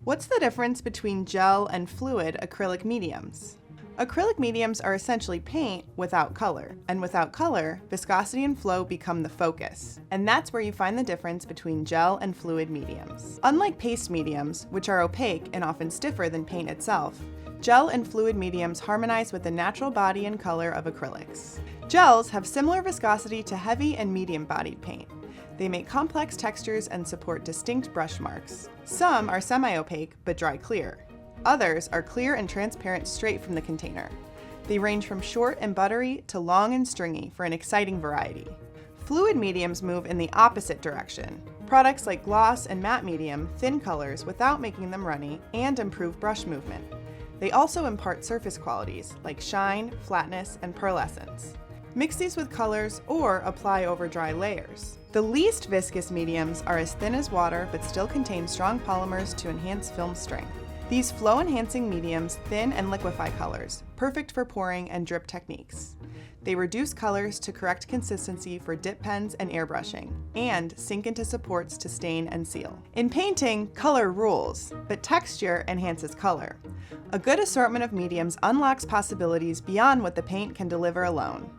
What's the difference between gel and fluid acrylic mediums? Acrylic mediums are essentially paint without color, and without color, viscosity and flow become the focus. And that's where you find the difference between gel and fluid mediums. Unlike paste mediums, which are opaque and often stiffer than paint itself, gel and fluid mediums harmonize with the natural body and color of acrylics. Gels have similar viscosity to heavy and medium-bodied paint. They make complex textures and support distinct brush marks. Some are semi-opaque but dry clear. Others are clear and transparent straight from the container. They range from short and buttery to long and stringy for an exciting variety. Fluid mediums move in the opposite direction. Products like gloss and matte medium thin colors without making them runny and improve brush movement. They also impart surface qualities like shine, flatness, and pearlescence. Mix these with colors or apply over dry layers. The least viscous mediums are as thin as water but still contain strong polymers to enhance film strength. These flow-enhancing mediums thin and liquefy colors, perfect for pouring and drip techniques. They reduce colors to correct consistency for dip pens and airbrushing, and sink into supports to stain and seal. In painting, color rules, but texture enhances color. A good assortment of mediums unlocks possibilities beyond what the paint can deliver alone.